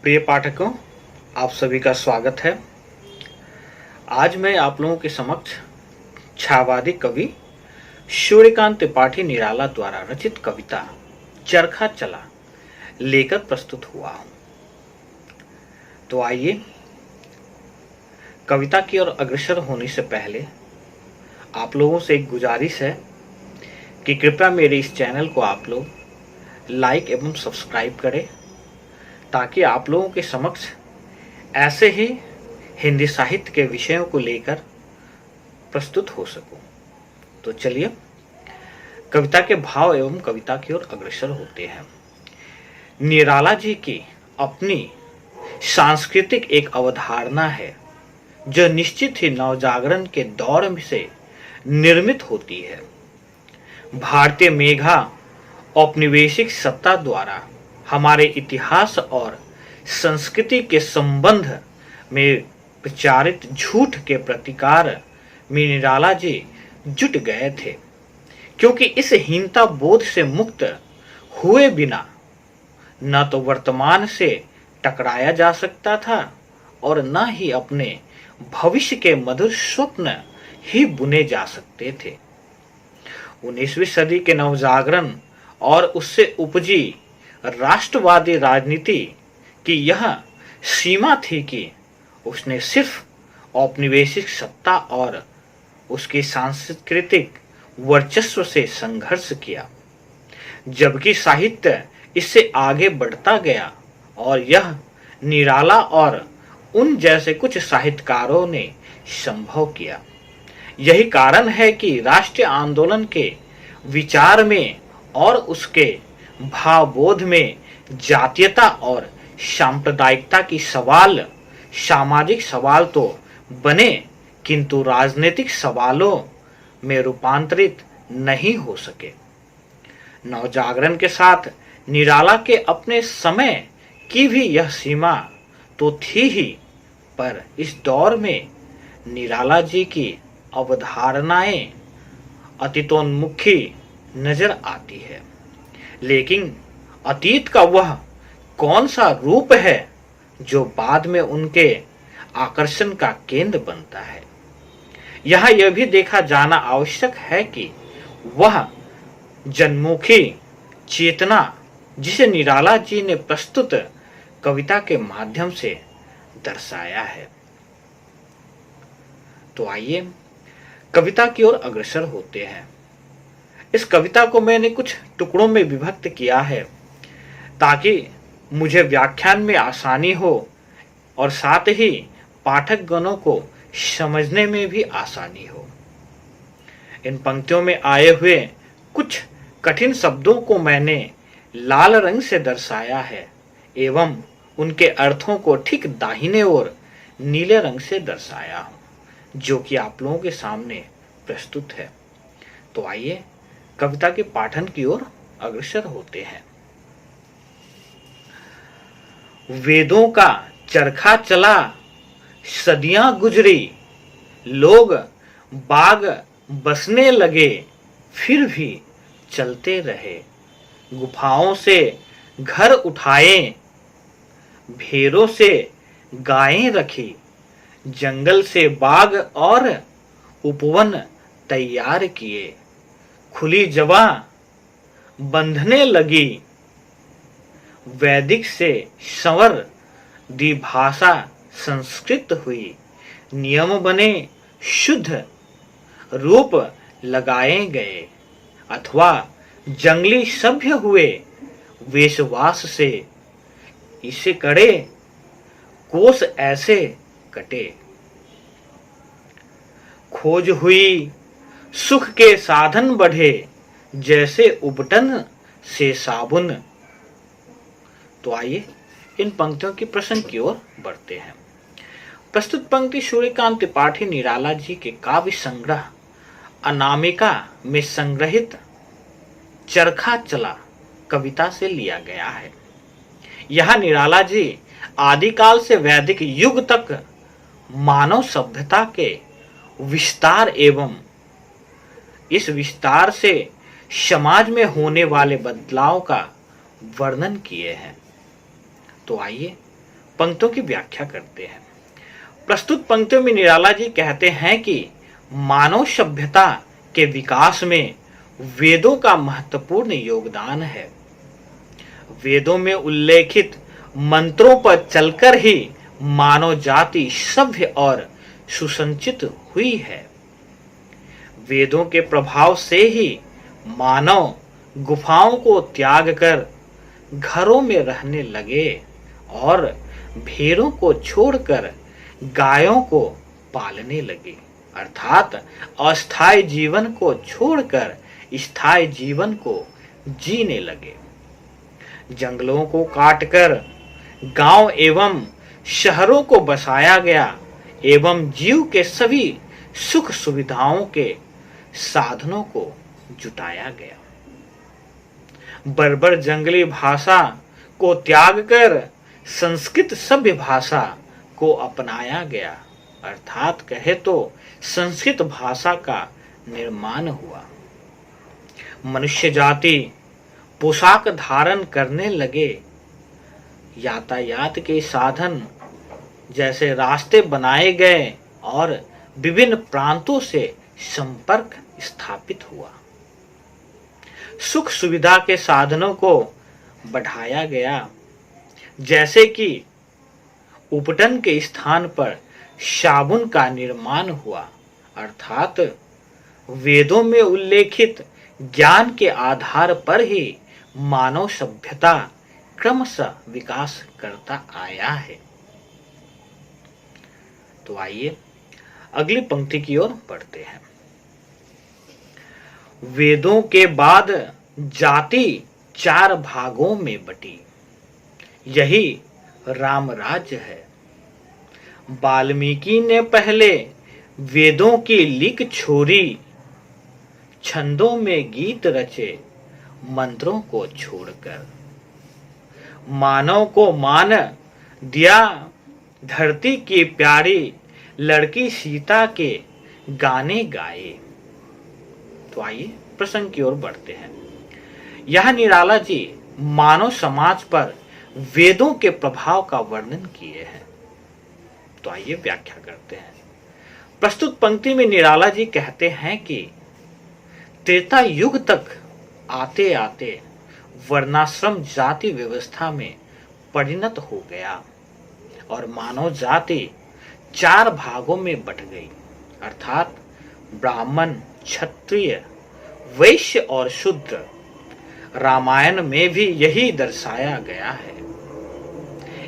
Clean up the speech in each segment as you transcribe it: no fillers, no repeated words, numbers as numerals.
प्रिय पाठकों, आप सभी का स्वागत है। आज मैं आप लोगों के समक्ष छायावादी कवि सूर्यकांत त्रिपाठी निराला द्वारा रचित कविता चरखा चला लेकर प्रस्तुत हुआ हूं। तो आइए, कविता की ओर अग्रसर होने से पहले आप लोगों से एक गुजारिश है कि कृपया मेरे इस चैनल को आप लोग लाइक एवं सब्सक्राइब करें, ताकि आप लोगों के समक्ष ऐसे ही हिंदी साहित्य के विषयों को लेकर प्रस्तुत हो सकूं। तो चलिए कविता के भाव एवं कविता की ओर अग्रसर होते हैं। निराला जी की अपनी सांस्कृतिक एक अवधारणा है जो निश्चित ही नवजागरण के दौर से निर्मित होती है। भारतीय मेघा औपनिवेशिक सत्ता द्वारा हमारे इतिहास और संस्कृति के संबंध में प्रचारित झूठ के प्रतिकार में निराला जी जुट गए थे, क्योंकि इस हीनता बोध से मुक्त हुए बिना न तो वर्तमान से टकराया जा सकता था और न ही अपने भविष्य के मधुर स्वप्न ही बुने जा सकते थे। 19वीं सदी के नवजागरण और उससे उपजी राष्ट्रवादी राजनीति की यह सीमा थी कि उसने सिर्फ औपनिवेशिक सत्ता और उसके सांस्कृतिक वर्चस्व से संघर्ष किया, जबकि साहित्य इससे आगे बढ़ता गया और यह निराला और उन जैसे कुछ साहित्यकारों ने संभव किया। यही कारण है कि राष्ट्रीय आंदोलन के विचार में और उसके भावबोध में जातीयता और सांप्रदायिकता की सवाल सामाजिक सवाल तो बने, किंतु राजनीतिक सवालों में रूपांतरित नहीं हो सके। नवजागरण के साथ निराला के अपने समय की भी यह सीमा तो थी ही, पर इस दौर में निराला जी की अवधारणाएं अतीतोन्मुखी नजर आती है। लेकिन अतीत का वह कौन सा रूप है जो बाद में उनके आकर्षण का केंद्र बनता है? यहाँ यह भी देखा जाना आवश्यक है कि वह जनमुखी चेतना जिसे निराला जी ने प्रस्तुत कविता के माध्यम से दर्शाया है। तो आइए कविता की ओर अग्रसर होते हैं। इस कविता को मैंने कुछ टुकड़ों में विभक्त किया है ताकि मुझे व्याख्यान में आसानी हो और साथ ही पाठक गणों को समझने में भी आसानी हो। इन पंक्तियों में आए हुए कुछ कठिन शब्दों को मैंने लाल रंग से दर्शाया है एवं उनके अर्थों को ठीक दाहिने ओर नीले रंग से दर्शाया हूं, जो कि आप लोगों के सामने प्रस्तुत है। तो आइए कविता के पाठन की ओर अग्रसर होते हैं। वेदों का चरखा चला, सदियां गुजरी, लोग बाग बसने लगे, फिर भी चलते रहे। गुफाओं से घर उठाए, भेड़ों से गायें रखी, जंगल से बाग और उपवन तैयार किए। खुली जवा बंधने लगी, वैदिक से संवर दी भाषा संस्कृत हुई। नियम बने शुद्ध, रूप लगाए गए, अथवा जंगली सभ्य हुए। वेशवास से इसे कड़े, कोस ऐसे कटे। खोज हुई, सुख के साधन बढ़े, जैसे उबटन से साबुन। तो आइए इन पंक्तियों की प्रश्न की ओर बढ़ते हैं। प्रस्तुत पंक्ति सूर्यकांत त्रिपाठी निराला जी के काव्य संग्रह अनामिका में संग्रहित चरखा चला कविता से लिया गया है। यह निराला जी आदिकाल से वैदिक युग तक मानव सभ्यता के विस्तार एवं इस विस्तार से समाज में होने वाले बदलाव का वर्णन किए हैं। तो आइए पंक्तियों की व्याख्या करते हैं। प्रस्तुत पंक्तियों में निराला जी कहते हैं कि मानव सभ्यता के विकास में वेदों का महत्वपूर्ण योगदान है। वेदों में उल्लेखित मंत्रों पर चलकर ही मानव जाति सभ्य और सुसंचित हुई है। वेदों के प्रभाव से ही मानव गुफाओं को त्याग कर घरों में रहने लगे और भेड़ों को छोड़कर गायों को पालने लगे, अर्थात अस्थायी जीवन को छोड़कर स्थायी जीवन को जीने लगे। जंगलों को काटकर गांव एवं शहरों को बसाया गया एवं जीव के सभी सुख सुविधाओं के साधनों को जुटाया गया। बर्बर जंगली भाषा को त्याग कर संस्कृत सभ्य भाषा को अपनाया गया, अर्थात कहे तो संस्कृत भाषा का निर्माण हुआ। मनुष्य जाति पोशाक धारण करने लगे। यातायात के साधन जैसे रास्ते बनाए गए और विभिन्न प्रांतों से संपर्क स्थापित हुआ। सुख सुविधा के साधनों को बढ़ाया गया, जैसे कि उपटन के स्थान पर साबुन का निर्माण हुआ, अर्थात वेदों में उल्लेखित ज्ञान के आधार पर ही मानव सभ्यता क्रमशः विकास करता आया है। तो आइए अगली पंक्ति की ओर बढ़ते हैं। वेदों के बाद जाति 4 भागों में बटी, यही राम राज्य है। वाल्मीकि ने पहले वेदों की लिख छोड़ी, छंदों में गीत रचे मंत्रों को छोड़कर। मानव को मान दिया धरती की प्यारी, लड़की सीता के गाने गाए। तो आइए प्रसंग की ओर बढ़ते हैं। यह निराला जी मानव समाज पर वेदों के प्रभाव का वर्णन किए हैं। तो आइए व्याख्या करते हैं। प्रस्तुत पंक्ति में निराला जी कहते हैं कि त्रेता युग तक आते आते वर्णाश्रम जाति व्यवस्था में परिणत हो गया और मानव जाति 4 भागों में बट गई, अर्थात ब्राह्मण, क्षत्रिय, वैश्य और शूद्र। रामायण में भी यही दर्शाया गया है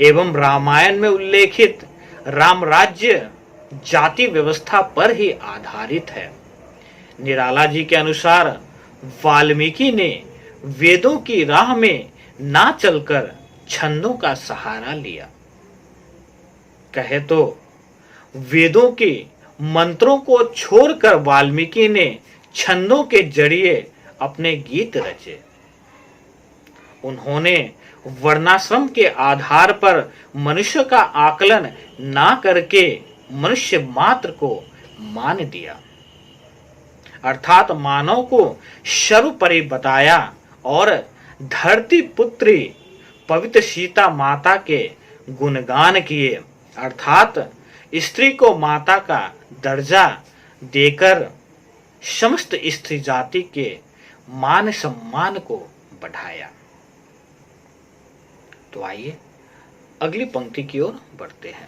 एवं रामायण में उल्लेखित राम राज्य जाति व्यवस्था पर ही आधारित है। निराला जी के अनुसार वाल्मीकि ने वेदों की राह में ना चलकर छंदों का सहारा लिया। कहे तो वेदों के मंत्रों को छोड़कर वाल्मीकि ने छंदों के जरिए अपने गीत रचे। उन्होंने वर्णाश्रम के आधार पर मनुष्य का आकलन ना करके मनुष्य मात्र को मान दिया, अर्थात मानव को सर्वोपरि बताया और धरती पुत्री पवित्र सीता माता के गुणगान किए, अर्थात स्त्री को माता का दर्जा देकर समस्त स्त्री जाति के मान सम्मान को बढ़ाया। तो आइए अगली पंक्ति की ओर बढ़ते हैं।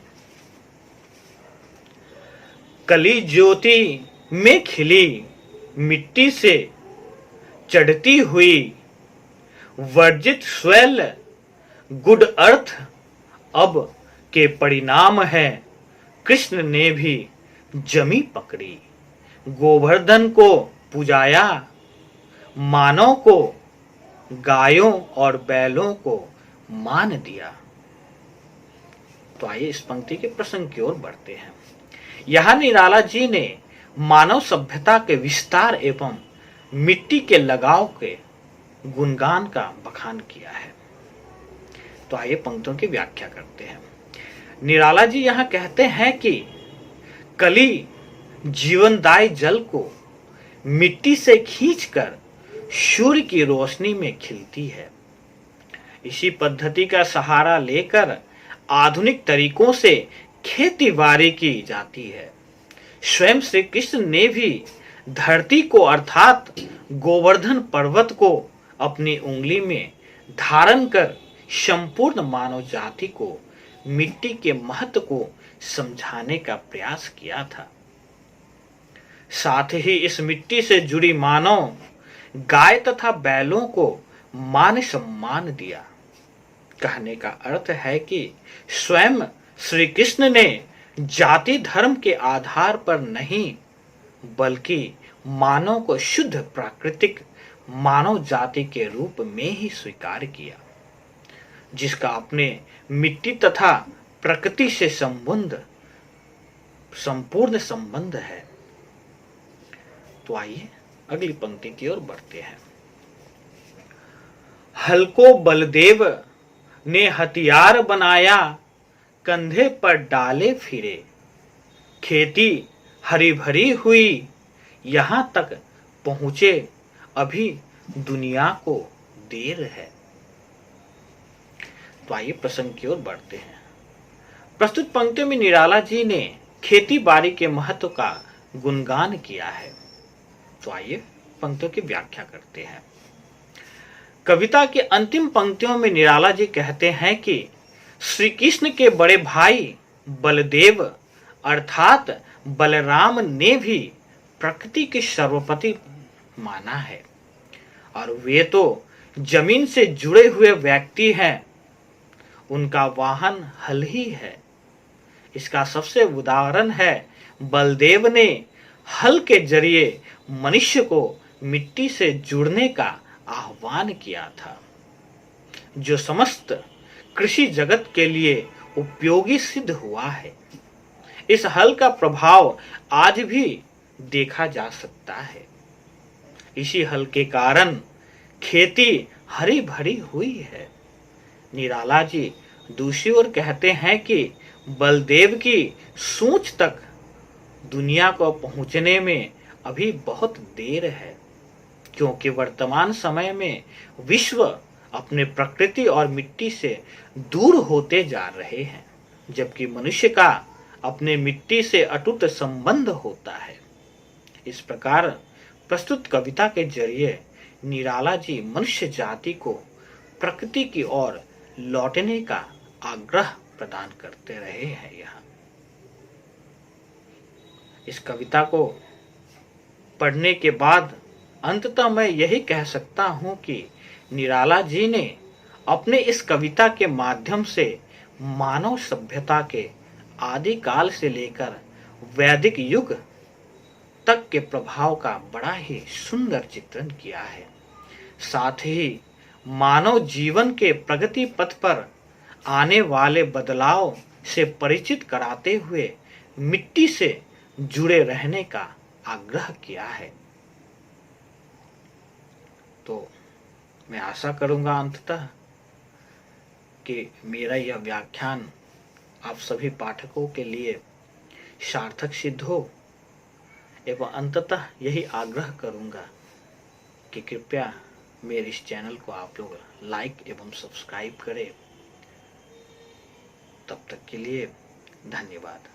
कली ज्योति में खिली मिट्टी से चढ़ती हुई वर्जित स्वैल गुड अर्थ अब के परिणाम है। कृष्ण ने भी जमी पकड़ी, गोवर्धन को पुजाया, मानव को गायों और बैलों को मान दिया। तो आइए इस पंक्ति के प्रसंग की ओर बढ़ते हैं। यहाँ निराला जी ने मानव सभ्यता के विस्तार एवं मिट्टी के लगाव के गुणगान का बखान किया है। तो आइए पंक्तियों की व्याख्या करते हैं। निराला जी यहाँ कहते हैं कि कली जीवनदायी जल को मिट्टी से खींचकर सूर्य की रोशनी में खिलती है। इसी पद्धति का सहारा लेकर आधुनिक तरीकों से खेती बाड़ी की जाती है। स्वयं श्री कृष्ण ने भी धरती को अर्थात गोवर्धन पर्वत को अपनी उंगली में धारण कर संपूर्ण मानव जाति को मिट्टी के महत्व को समझाने का प्रयास किया था। साथ ही इस मिट्टी से जुड़ी मानव गाय तथा बैलों को मान सम्मान दिया। कहने का अर्थ है कि स्वयं श्री कृष्ण ने जाति धर्म के आधार पर नहीं बल्कि मानव को शुद्ध प्राकृतिक मानव जाति के रूप में ही स्वीकार किया, जिसका अपने मिट्टी तथा प्रकृति से संपूर्ण संबंध है। तो आइए अगली पंक्ति की ओर बढ़ते हैं। हल को बलदेव ने हथियार बनाया, कंधे पर डाले फिरे, खेती हरी भरी हुई, यहां तक पहुंचे अभी दुनिया को देर है। तो आइए प्रसंग की ओर बढ़ते हैं। प्रस्तुत पंक्तियों में निराला जी ने खेती बाड़ी के महत्व का गुणगान किया है। तो आइए पंक्तियों की व्याख्या करते हैं। कविता की अंतिम पंक्तियों में निराला जी कहते हैं कि श्री कृष्ण के बड़े भाई बलदेव अर्थात बलराम ने भी प्रकृति के सर्वपति माना है और वे तो जमीन से जुड़े हुए व्यक्ति हैं। उनका वाहन हल ही है। इसका सबसे उदाहरण है बलदेव ने हल के जरिए मनुष्य को मिट्टी से जुड़ने का आह्वान किया था, जो समस्त कृषि जगत के लिए उपयोगी सिद्ध हुआ है। इस हल का प्रभाव आज भी देखा जा सकता है। इसी हल के कारण खेती हरी भरी हुई है। निराला जी दूसरी ओर कहते हैं कि बलदेव की सोच तक दुनिया को पहुंचने में अभी बहुत देर है, क्योंकि वर्तमान समय में विश्व अपने प्रकृति और मिट्टी से दूर होते जा रहे हैं, जबकि मनुष्य का अपने मिट्टी से अटूट संबंध होता है। इस प्रकार प्रस्तुत कविता के जरिए निराला जी मनुष्य जाति को प्रकृति की ओर लौटने का आग्रह प्रदान करते रहे हैं। यहाँ इस कविता को पढ़ने के बाद अंततः मैं यही कह सकता हूं कि निराला जी ने अपने इस कविता के माध्यम से मानव सभ्यता के आदि काल से लेकर वैदिक युग तक के प्रभाव का बड़ा ही सुंदर चित्रण किया है। साथ ही मानव जीवन के प्रगति पथ पर आने वाले बदलाव से परिचित कराते हुए मिट्टी से जुड़े रहने का आग्रह किया है। तो मैं आशा करूंगा अंततः कि मेरा यह व्याख्यान आप सभी पाठकों के लिए सार्थक सिद्ध हो एवं अंततः यही आग्रह करूंगा कि कृपया मेरे इस चैनल को आप लोग लाइक एवं सब्सक्राइब करें। तब तक के लिए धन्यवाद।